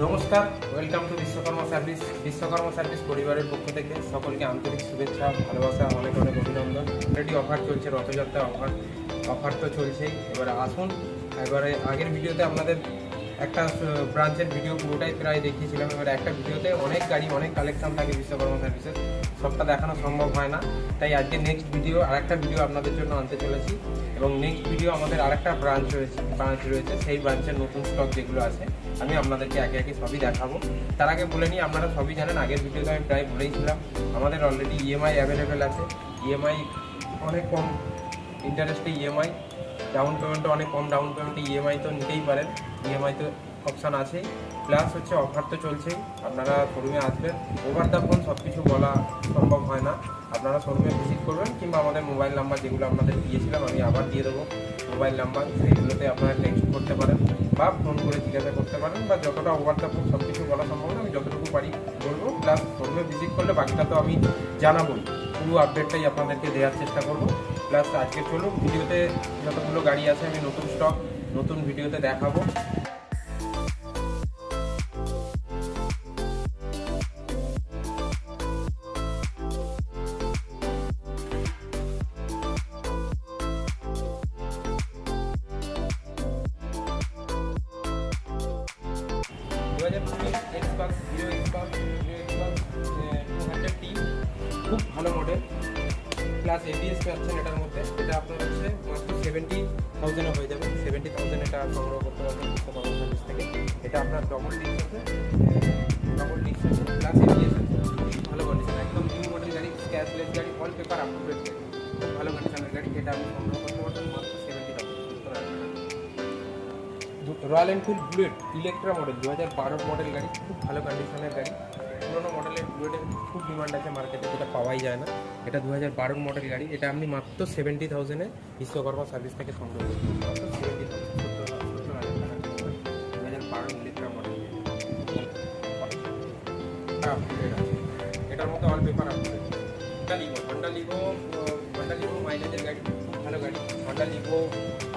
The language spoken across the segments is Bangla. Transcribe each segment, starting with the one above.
নমস্কার, welcome to Vishwakarma service. Vishwakarma service পরিবারের পক্ষ থেকে সকলকে আন্তরিক শুভেচ্ছা, ভালোবাসা, অনেক অনেক অভিনন্দন। অলরেডি অফার চলছে, রথযাত্রা অফার তো চলছেই। এবারে আসুন, এবারে আগের ভিডিওতে আপনাদের একটা ব্রাঞ্চের ভিডিও পুরোটাই প্রায় দেখিয়েছিলাম। এবারে একটা ভিডিওতে অনেক গাড়ি, অনেক কালেকশন থাকে বিশ্বকর্মা সার্ভিসের, সবটা দেখানো সম্ভব হয় না। তাই আজকে নেক্সট ভিডিও আরেকটা ভিডিও আপনাদের জন্য আনতে চলেছি। এবং নেক্সট ভিডিও আমাদের আরেকটা ব্রাঞ্চ রয়েছে, সেই ব্রাঞ্চের নতুন স্টক যেগুলো আছে আমি আপনাদেরকে একে একে সবই দেখাবো। তার আগে বলে নিই, আপনারা সবই জানেন, আগের ভিডিওতে আমি প্রায় বলেইছিলাম আমাদের অলরেডি ইএমআই অ্যাভেলেবেল আছে। ইএমআই অনেক কম ইন্টারেস্টে ইএমআই, ডাউন পেমেন্টও অনেক কম ডাউন পেমেন্টে ইএমআই তো নিতেই পারেন। ইএমআই তো অপশান আছেই, প্লাস হচ্ছে অফার তো চলছেই। আপনারা শোরুমে আসবেন, ওভার দ্য ফোন সব কিছু বলা সম্ভব হয় না। আপনারা শোরুমে ভিজিট করবেন, কিংবা আমাদের মোবাইল নাম্বার যেগুলো আপনাদের দিয়েছিলাম আমি আবার দিয়ে দেবো মোবাইল নাম্বার, সেইগুলোতে আপনারা টেক্সট করতে পারেন বা ফোন করে জিজ্ঞাসা করতে পারেন, বা যতটা ওভার দ্য ফোন সব কিছু বলা সম্ভব না, আমি যতটুকু পারি বলবো। প্লাস শোরুমে ভিজিট করলে বাকিটা তো আমি জানাবোই, পুরো আপডেটটাই আপনাদেরকে দেওয়ার চেষ্টা করব। প্লাস আজকে চলুন, ভিডিওতে যতগুলো গাড়ি আছে আমি নতুন স্টক নতুন ভিডিওতে দেখাবো। খুব ভালো মডেল, প্লাস এবিএস পাচ্ছেন এটার মধ্যে। এটা আপনার হচ্ছে মাত্র 70,000 হয়ে যাবে। 70,000 এটা সংগ্রহ করতে পারবেন বিশ্বকর্মা সার্ভিস থেকে। এটা আপনার ডবল ডিস্ক আছে, প্লাস এবিএস আছে। ভালো কন্ডিশন, একদম নিউ মডেল গাড়ি, স্ক্র্যাচলেস গাড়ি, all paper up to date গাড়ি, খুব ভালো কন্ডিশনের গাড়ি। এটা আপনি সংগ্রহ করতে পারবেন মাত্র 70,000। Royal Enfield bullet Electra model 2012 model গাড়ি, খুব ভালো কন্ডিশনের গাড়ি। পুরোনো মডেলের বুলেটের খুব ডিমান্ড আছে মার্কেটে, যেটা পাওয়াই যায় না। এটা 2012 মডেল গাড়ি। এটা আপনি মাত্র 70,000 বিশ্বকর্মা সার্ভিস থেকে সংগ্রহ করতে পারবেন। মাত্র 70,000, 70,000 টাকা 2012 ইলেকট্রা মডেল। এটার মধ্যে all paper update. Honda Livo মাইলেজের গাড়ি, খুব ভালো গাড়ি। হন্ডা লিভো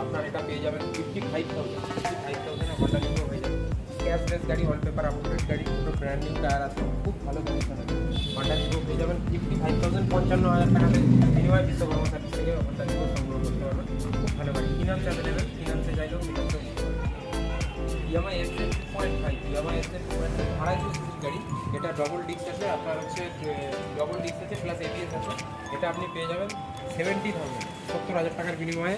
আপনার এটা পেয়ে যাবেন 55,000 হন্ডা লিভো হয়ে যাবে। ক্যাশলেস গাড়ি, অল পেপার আপডেট গাড়ি, পুরো ব্র্যান্ডিং টায়ার আছে, খুব ভালো কন্ডিশনের হন্ডা লিভো পেয়ে যাবেন 55,000, 55,000 টাকাতে বিনিময় বিশ্বকর্মা সার্ভিস থেকে হন্ডা লিভো সংগ্রহ করতে পারবেন। খুব ভালো গাড়ি, ফিনান্স অ্যাভেলেবেল, ফিনান্সে চাইলেও ফিনান্সে ইয়ামাহা এফজেড 2.5, ইয়ামাহা এফজেড 2.5 250 সিসির গাড়ি। এটা ডবল ডিস্ক আছে, আপনার হচ্ছে ডবল ডিস্ক আছে প্লাস এবিএস আছে। এটা আপনি পেয়ে যাবেন 70,000, 70,000 টাকার বিনিময়ে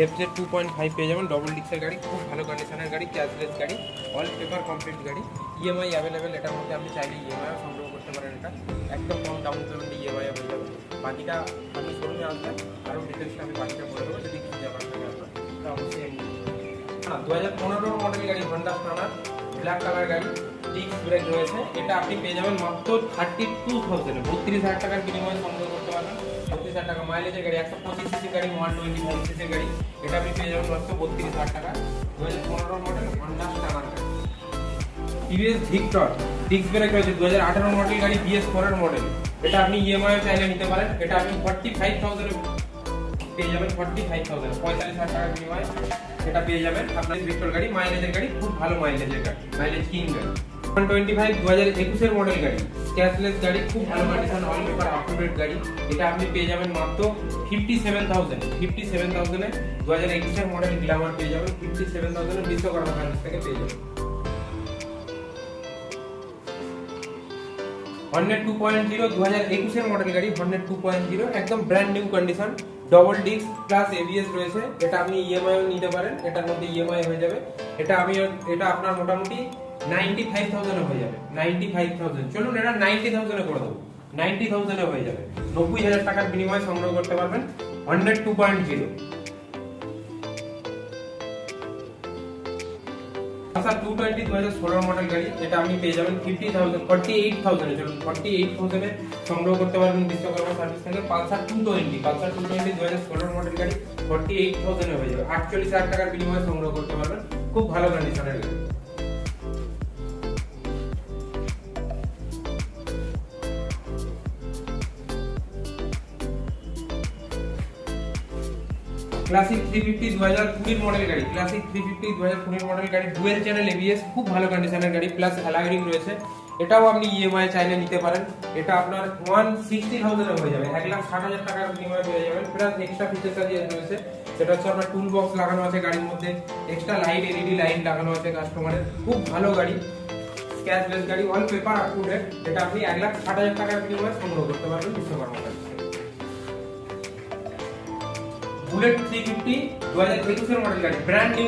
এফজেড 2.5 পেয়ে যাবেন। ডবল ডিস্কের গাড়ি, খুব ভালো কন্ডিশনের গাড়ি, ক্যাশলেস গাড়ি, অল পেপার কমপ্লিট গাড়ি। ইএমআই অ্যাভেলেবেল, এটার মধ্যে আপনি চাইলে ইএমআইও সংগ্রহ করতে পারেন। এটা একদম কম ডাউন পেমেন্টে ইএমআই হয়ে যাবে। বাকিটা আপনি শোরুমে আসবেন, আরও ডিটেলসটা আমি বাকিটা বলে দেবো। যদি কিছু জানার থাকে আপনার তা অবশ্যই আমি 2015 মডেল গাড়ি, হন্ডা স্টানার, ব্ল্যাক কালার গাড়ি, ডিস্ক ব্রেক রয়েছে। এটা আপনি পেয়ে যাবেন মাত্র 32,000, 32,000 টাকার বিনিময়ে সংগ্রহ করতে পারবেন। 32,000 টাকা মাইলেজের গাড়ি, 125 সিসির গাড়ি, 125 সিসির গাড়ি। এটা আপনি পেয়ে যাবেন মাত্র 32,000 টাকা। 2015 মডেল হন্ডা স্টানার গাড়ি। টিভিএস ভিক্টর ডিস্ক ব্রেক রয়েছে, 2018 মডেল গাড়ি, BS4 এর মডেল। এটা আপনি ইএমআই চাইলে নিতে পারেন। এটা আপনি 45,000 পেয়ে যাবেন। 45,000, 45,000 টাকার বিনিময়ে এটা পেয়ে যাবেন। আপনার ভিক্টর গাড়ি, মাইলেজের গাড়ি, খুব ভালো মাইলেজের গাড়ি, মাইলেজ কিং গাড়ি। 125 2021 এর মডেল গাড়ি, ক্যাশলেস গাড়ি, খুব ভালো condition, all paper up to date গাড়ি। এটা আপনি পেয়ে যাবেন মাত্র 57,000, 57,000 এ 2021 এর মডেল গ্ল্যামার পেয়ে যাবেন। 57,000 এ বিশ্বকর্মা সার্ভিস থেকে পেয়ে যাবেন। হর্নেট 2.0 2021 এর মডেল গাড়ি, হর্নেট 2.0 একদম brand new condition, double disc plus ABS রয়েছে। এটা আপনি ইএমআই নিতে পারেন, এটার মধ্যে ইএমআই হয়ে যাবে। এটা আপনার মোটামুটি 95,000 হয়ে যাবে। 95,000, চলুন এটা 90,000 করে দেবো। 90,000 হয়ে যাবে। 90,000 টাকার বিনিময়ে সংগ্রহ করতে পারবেন হর্নেট 2.0। 220 2016 মডেল গাড়ি। এটা আপনি পেয়ে যাবেন 48,000 এ। চলুন 48,000 এ সংগ্রহ করতে পারবেন বিশ্বকর্মা সার্ভিস থেকে। পালসার 220 2016 মডেল গাড়ি, 48,000 এ হয়ে যাবে। 48,000 টাকার বিনিময়ে সংগ্রহ করতে পারবেন, খুব ভালো কন্ডিশনের গাড়ি। ক্লাসিক 350 2020 মডেল গাড়ি, ক্লাসিক 350 2020 মডেল গাড়ি, ডুয়েল চ্যানেল এবিএস, খুব ভালো কন্ডিশনের গাড়ি, প্লাস অ্যালয় রিং রয়েছে। এটাও আপনি ইএমআই চাইলে নিতে পারেন। এটা আপনার 160,000 এ হয়ে যাবে, 1,60,000 টাকার বিনিময়ে পেয়ে যাবেন। প্লাস এক্সট্রা ফিচার্স রয়েছে, সেটা হচ্ছে আপনার টুল বক্স লাগানো আছে গাড়ির মধ্যে, এক্সট্রা লাইট এলইডি লাইট লাগানো আছে কাস্টমারের, খুব ভালো গাড়ি, স্ক্র্যাচলেস গাড়ি, all paper up to date. এটা আপনি 1,60,000 টাকার বিনিময়ে সংগ্রহ করতে পারবেন বিশ্বকর্মা কাছ থেকে। বুলেট 350 2021 এর মডেল গাড়ি, brand new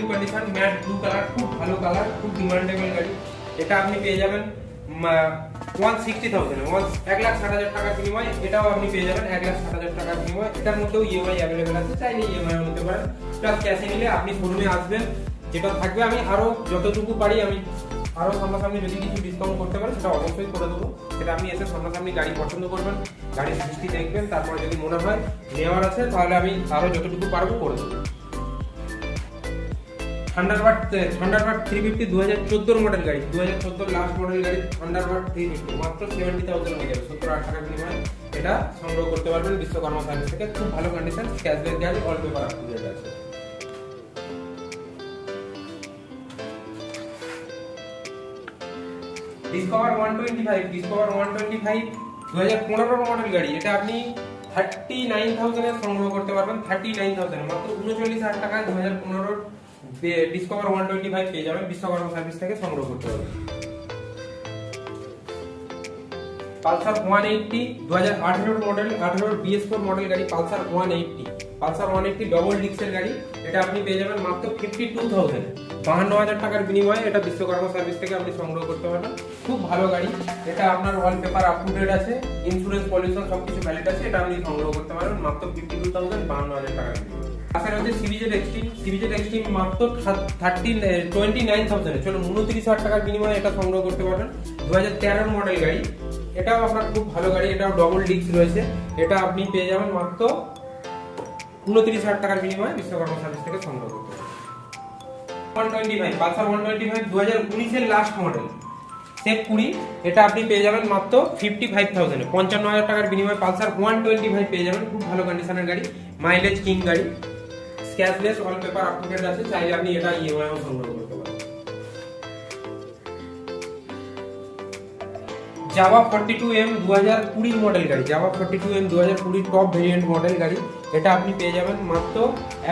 condition, matte blue colour, খুব ভালো কালার, খুব ডিমান্ডেবল গাড়ি। এটা আপনি পেয়ে যাবেন 160,000 1,60,000 টাকার বিনিময়ে। এটাও আপনি পেয়ে যাবেন 1,60,000 টাকার বিনিময়ে। এটার মধ্যেও ইএমআই অ্যাভেলেবেল আছে, চাইলে ইএমআই নিতে পারেন। প্লাস ক্যাশে নিলে আপনি শোরুমে আসবেন, যেটা থাকবে আমি আরো যতটুকু পারি আমি আরো সামনাসামনি যদি কিছু ডিসকাউন্ট করতে পারি সেটা অবশ্যই করে দেবো। সেটা আপনি এসে সামনাসামনি গাড়ি পছন্দ করবেন, গাড়ির দৃষ্টি দেখবেন, তারপর যদি মনে হয় নেওয়ার আছে তাহলে আমি আরো যতটুকু পারবো করে দেবো। থান্ডারবার্ড 350 2014 মডেল গাড়ি, 2014 লাস্ট মডেল গাড়ি, থান্ডারবার্ড 350 মাত্র 70,000 হয়ে যাবে, 70,000 টাকার বিনিময়ে এটা সংগ্রহ করতে পারবেন বিশ্বকর্মা সার্ভিস থেকে। খুব ভালো কন্ডিশন, ক্যাশব্যাক গাড়ি, all paper up to date আছে। ডিসকভার 125 2015 মডেল গাড়ি, এটা আপনি 39,000 এ সংগ্রহ করতে পারবেন। 39,000 মাত্র 39,000 টাকায় 2015 ডিসকভার 125 পেয়ে যাবেন, বিশ্বকর্মা সার্ভিস থেকে সংগ্রহ করতে পারবেন। পালসার 180 2018 মডেল, 18 BS4 মডেল গাড়ি, পালসার 180 ডবল ডিস্কের গাড়ি। এটা আপনি পেয়ে যাবেন মাত্র 52,000 52,000 টাকার বিনিময়ে এটা বিশ্বকর্মা সার্ভিস থেকে আপনি সংগ্রহ করতে পারবেন। খুব ভালো গাড়ি, এটা আপনার all paper up to date আছে, ইন্স্যুরেন্স পলিউশন সবকিছু ভ্যালিড আছে। এটা আপনি সংগ্রহ করতে পারবেন মাত্র 52,000 52,000 টাকার বিনিময়ে। আসার হচ্ছে সিবিজেড এক্সট্রিম মাত্র 29,000 চলো 29,000 টাকার বিনিময়ে এটা সংগ্রহ করতে পারবেন। 2013 মডেল গাড়ি, এটাও আপনার খুব ভালো গাড়ি, এটাও ডবল ডিস্ক রয়েছে। এটা আপনি পেয়ে যাবেন মাত্র 29,000 টাকার বিনিময়ে বিশ্বকর্মা সার্ভিস থেকে সংগ্রহ করতে পারবেন। 125 পালসার 125 2019 এর লাস্ট মডেল, সেফ 20, এটা আপনি পেয়ে যাবেন মাত্র 55,000 55,000 টাকার বিনিময়ে পালসার 125 পেয়ে যাবেন। খুব ভালো কন্ডিশনের গাড়ি, মাইলেজ কিং গাড়ি, scratchless, all paper up to date আছে, চাইলে আপনি এটা ইএমআই ও সংগ্রহ করতে পারেন। জাভা 42M 2020 মডেল গাড়ি, Jawa 42M 2020 top variant model গাড়ি, এটা আপনি পেয়ে যাবেন মাত্র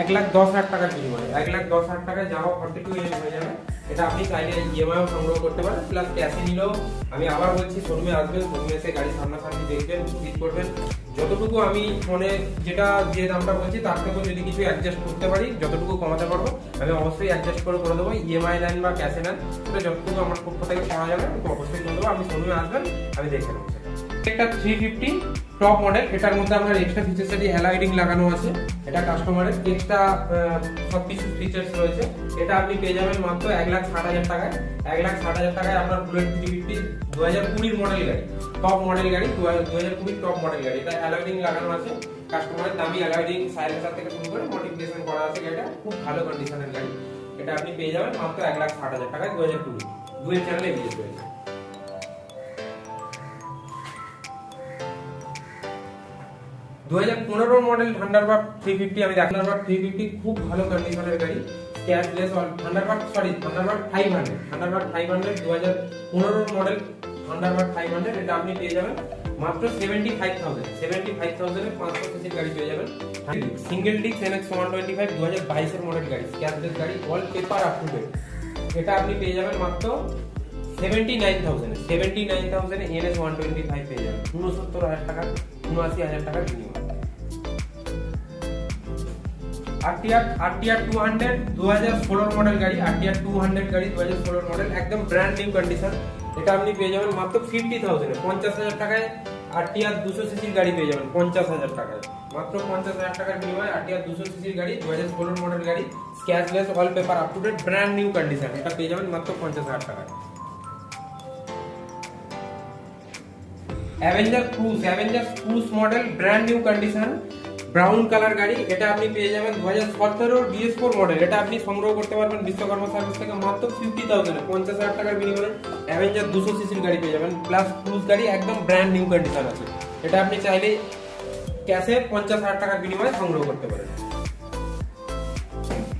1,10,000 টাকার বিনিময়ে। 1,10,000 টাকায় জাভা 42M হয়ে যাবে। এটা আপনি চাইলে ইএমআই ও সংগ্রহ করতে পারেন, প্লাস ক্যাশে নিলেও আমি আবার বলছি শোরুমে আসবেন, শোরুমে এসে গাড়ি সামনাসামনি দেখবেন, ভিজিট করবেন। যতটুকু আমি ফোনে যে দামটা বলছি তার থেকেও যদি কিছু অ্যাডজাস্ট করতে পারি, যতটুকু কমাতে পারবো আমি অবশ্যই অ্যাডজাস্ট করে দেবো। ইএমআই নেন বা ক্যাশে নেন, সেটা যতটুকু আমার পক্ষ থেকে করা যাবে আমি অবশ্যই করে দেবো। আপনি শোরুমে আসবেন, আমি দেখে নেবো। একটা 350 টপ মডেল, এটার মধ্যে আপনার এক্সট্রা ফিচার্স আছে, অ্যালয় রিং লাগানো আছে, এটা কাস্টমারের এক্সট্রা সবকিছু ফিচার্স রয়েছে। এটা আপনি পেয়ে যাবেন মাত্র 1,60,000 টাকায়। 1,60,000 টাকায় আপনার বুলেট 350 2020 মডেল গাড়ি, টপ মডেল গাড়ি, 2020 টপ মডেল গাড়ি। এটা অ্যালয় রিং লাগানো আছে, কাস্টমারের দামি অ্যালয় রিং সাইলেন্সার থেকে শুরু করে মডিফিকেশন করা আছে গাড়িটা, খুব ভালো কন্ডিশনের গাড়ি। এটা আপনি পেয়ে যাবেন মাত্র 1,60,000 টাকায় 2020, ডুয়েল চ্যানেল এবিএস রয়েছে। 2015 মডেল থান্ডারবার্ড 350 আমি দেখলাম। থান্ডারবার্ড 350 খুব ভালো কন্ডিশনের গাড়ি, স্ক্র্যাচলেস, থান্ডারবার্ড 500 2015 মডেল থান্ডারবার্ড 500, এটা আপনি পেয়ে যাবেন মাত্র 75,000 এ 500 সিসির গাড়ি পেয়ে যাবেন। সিঙ্গেল ডিস্ক NX 125 2022 এর মডেল গাড়ি, স্ক্র্যাচলেস গাড়ি, all paper up to date. এটা আপনি পেয়ে যাবেন মাত্র 79,000 এ NS 125 পেয়ে যাবেন, 69,000 টাকা 79,000 টাকার বিনিময়ে। RTR 200 2016 মডেল গাড়ি, RTR 200 গাড়ি 2016 মডেল, একদম ব্র্যান্ড নিউ কন্ডিশন। এটা আপনি পেয়ে যাবেন মাত্র 50,000 এ 50,000 টাকায়। RTR 200 সিসির গাড়ি পেয়ে যাবেন 50,000 টাকায়, মাত্র 50,000 টাকার বিনিময়ে RTR 200 সিসির গাড়ি, 2016 মডেল গাড়ি, scratchless, all paper up to date, brand new condition. এটা পেয়ে যাবেন মাত্র 50,000 টাকায়। Avenger Cruise model, brand new condition, brown colour গাড়ি। এটা আপনি পেয়ে যাবেন 2017 BS4 মডেল। এটা আপনি সংগ্রহ করতে পারবেন বিশ্বকর্মা সার্ভিস থেকে মাত্র 50,000 এ 50,000 টাকার বিনিময়ে অ্যাভেঞ্জার 200 সিসির গাড়ি পেয়ে যাবেন, প্লাস ক্রুজ গাড়ি, একদম ব্র্যান্ড নিউ কন্ডিশন আছে। এটা আপনি চাইলে ক্যাশে 50,000 টাকার বিনিময়ে সংগ্রহ করতে পারেন।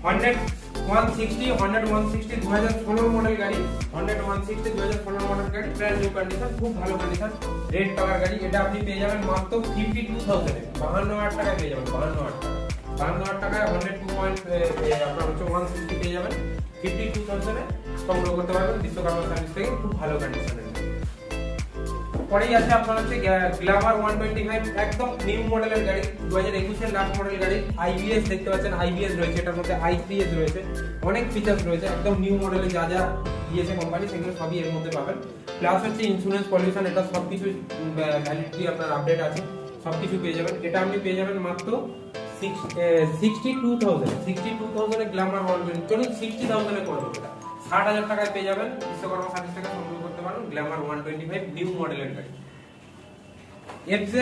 2016 মডেল গাড়ি, 160 2016 মডেল গাড়ি, ব্র্যান্ড নিউ কন্ডিশন, খুব ভালো কন্ডিশন, রেড কালার গাড়ি। এটা আপনি পেয়ে যাবেন মাত্র 52,000 এ, 52,000 টাকায় পেয়ে যাবেন, 52,000 টাকায় 160 পেয়ে যাবেন, 52,000 এ সংগ্রহ করতে পারবেন বিশ্বকর্মা সার্ভিস থেকে, খুব ভালো কন্ডিশনের। পরেই আছে আপনার হচ্ছে গ্ল্যামার 125, একদম নিউ মডেলের গাড়ি, 2021 এর লাস্ট মডেল গাড়ি। আইবিএস দেখতে পাচ্ছেন, আইবিএস রয়েছে, এটার মধ্যে i3s রয়েছে, অনেক ফিচার্স রয়েছে, একদম নিউ মডেলে যা যা দিয়েছে কোম্পানি সেগুলো সবই এর মধ্যে পাবেন। প্লাস হচ্ছে ইন্স্যুরেন্স, পলিউশন, এটা সবকিছু ভ্যালিডিটি আপনার আপডেট আছে, সবকিছু পেয়ে যাবেন। এটা আপনি পেয়ে যাবেন মাত্র 62,000 এ গ্ল্যামার 120, চলুন 60,000 এ করবো, এটা 60,000 টাকায় পেয়ে যাবেন বিশ্বকর্মা সার্ভিস থেকে সংগ্রহ করতে পারেন গ্ল্যামার 125 নিউ মডেলের গাড়ি। FZ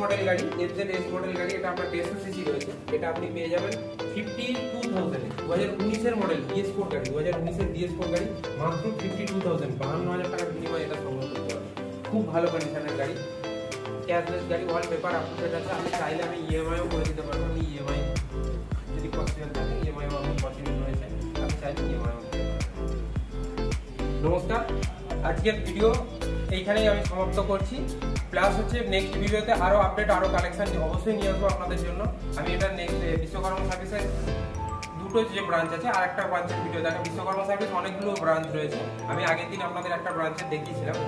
মডেল গাড়ি, FZ মডেল গাড়ি, এটা আপনার 150 সিসি রয়েছে, এটা আপনি পেয়ে যাবেন 52,000 এ, 2019 এর মডেল DS4 গাড়ি, 2019 এর DS4 গাড়ি, মাত্র 52,000, 52,000 টাকার বিনিময়ে এটা সংগ্রহ করতে পারবেন, খুব ভালো কন্ডিশনের গাড়ি, ক্যাশলেস গাড়ি, ওয়াল পেপার আপডেট আছে। আপনি চাইলে আমি ইএমআইও করে দিতে পারবো, আমি ইএমআই যদি পসিবল থাকে, ইএমআইও আমি পসিবল রয়েছে, আপনি চাইলে ইএমআইও করতে পারবেন। নমস্কার, আজকের ভিডিও এইখানেই আমি সমাপ্ত করছি। প্লাস হচ্ছে নেক্সট ভিডিওতে আরো আপডেট, আরো কালেকশন অবশ্যই নিয়ে আসবো আপনাদের জন্য। আমি এটা নেক্সট বিশ্বকর্মা সার্ভিসের দুটো যে ব্রাঞ্চ আছে, আর একটা ব্রাঞ্চের ভিডিও দেখা, বিশ্বকর্মা সার্ভিস অনেকগুলো ব্রাঞ্চ রয়েছে, আমি আগের দিন আপনাদের একটা ব্রাঞ্চে দেখিয়েছিলাম।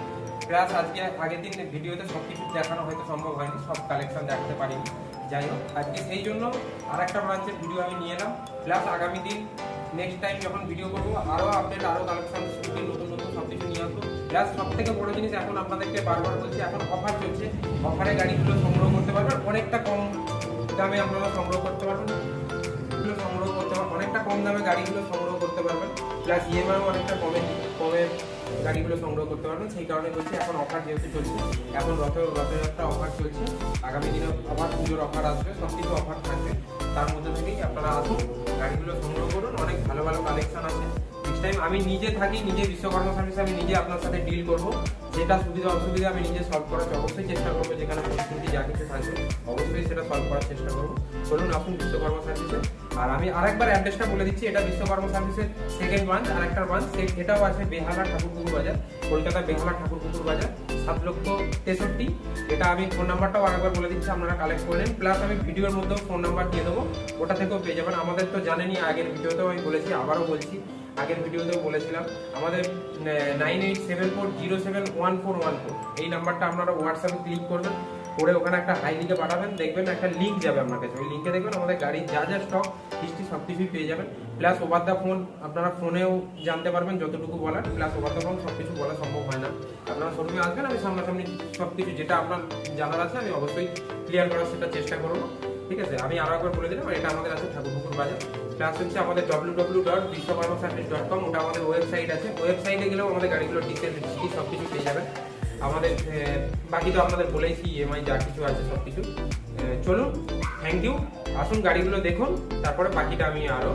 প্লাস আজকে আগের দিন ভিডিওতে সবকিছু দেখানো হয়তো সম্ভব হয়নি, সব কালেকশন দেখাতে পারিনি, যাই হোক আজকে সেই জন্য আর একটা ব্রাঞ্চের ভিডিও আমি নিয়ে এলাম। প্লাস আগামী দিন নেক্সট টাইম যখন ভিডিও করবো আরো আপডেট, আরো কালেকশন, নতুন নতুন সবকিছু নিয়ে আসবো। প্লাস সব থেকে বড় জিনিস, এখন আপনাদেরকে বারবার বলছি, এখন অফার চলছে, অফারে গাড়িগুলো সংগ্রহ করতে পারবেন, অনেকটা কম দামে আপনারা সংগ্রহ করতে পারবেন, অনেকটা কম দামে গাড়িগুলো সংগ্রহ করতে পারবেন। প্লাস ইএমআই অনেকটা কমে গাড়িগুলো সংগ্রহ করতে পারবেন। সেই কারণে বলছি, এখন অফার যেহেতু চলছে, এখন রথযাত্রা অফার চলছে, আগামী দিনে আবার পুজোর অফার আসবে, সবকিছু অফার থাকবে, তার মধ্যে থেকেই আপনারা আসুন, গাড়িগুলো সংগ্রহ করুন, অনেক ভালো ভালো কালেকশন আছে। নেক্সট টাইম আমি নিজে থাকি, নিজে বিশ্বকর্মা সার্ভিসে আমি নিজে আপনার সাথে ডিল করবো, যেটা সুবিধা অসুবিধা আমি নিজে সলভ করার অবশ্যই চেষ্টা করবো, যেখানে পরিস্থিতি যা কিছু থাকবে অবশ্যই সেটা সলভ করার চেষ্টা করবো। চলুন আসুন বিশ্বকর্মা সার্ভিসে। আর আমি আরেকবার অ্যাড্রেসটা বলে দিচ্ছি, এটা বিশ্বকর্মা সার্ভিসের সেকেন্ড ব্রাঞ্চ, আরেকটা ব্রাঞ্চ এটাও আছে বেহালা ঠাকুরপুকুর বাজার, কলকাতা বেহালা ঠাকুরপুকুর বাজার, 7,63,000। এটা আমি ফোন নাম্বারটাও আরেকবার বলে দিচ্ছি, আপনারা কালেক্ট করে নিন। প্লাস আমি ভিডিওর মধ্যেও ফোন নাম্বার দিয়ে দেবো, ওটা থেকেও পেয়ে যাবেন। আমাদের তো জানেনই, আগের ভিডিওতেও আমি বলেছি, আবারও বলছি, আগের ভিডিওতেও বলেছিলাম, আমাদের 9874071414 এই নাম্বারটা আপনারা হোয়াটসঅ্যাপে ক্লিক করবেন, করে ওখানে একটা হাই লিঙ্কে পাঠাবেন, দেখবেন একটা লিঙ্ক যাবে আপনার কাছে, ওই লিঙ্কে দেখবেন আমাদের গাড়ির যা যা স্টক হিস্ট্রি সব কিছুই পেয়ে যাবেন। প্লাস ওভার দ্য ফোন আপনারা ফোনেও জানতে পারবেন যতটুকু বলার, প্লাস ওভার দ্য ফোন সব কিছু বলা সম্ভব হয় না, আপনারা শোরুমে আসবেন, আমি সামনাসামনি সব কিছু যেটা আপনার জানার আছে আমি অবশ্যই ক্লিয়ার করার সেটা চেষ্টা করবো, ঠিক আছে। আমি আরও একবার বলে দিলাম, এটা আমাদের আছে ঠাকুরপুকুর বাজার। প্লাস হচ্ছে আমাদের www.bishwakarmaservice.com, ওটা আমাদের ওয়েবসাইট আছে, ওয়েবসাইটে গেলেও আমাদের গাড়িগুলো ডিটেলস সব কিছু পেয়ে যাবেন। আমাদের বাকি তো আপনাদের বলেইছি, ইএমআই যা কিছু আছে সব কিছু। চলুন, থ্যাংক ইউ, আসুন গাড়িগুলো দেখুন, তারপরে বাকিটা আমি আরও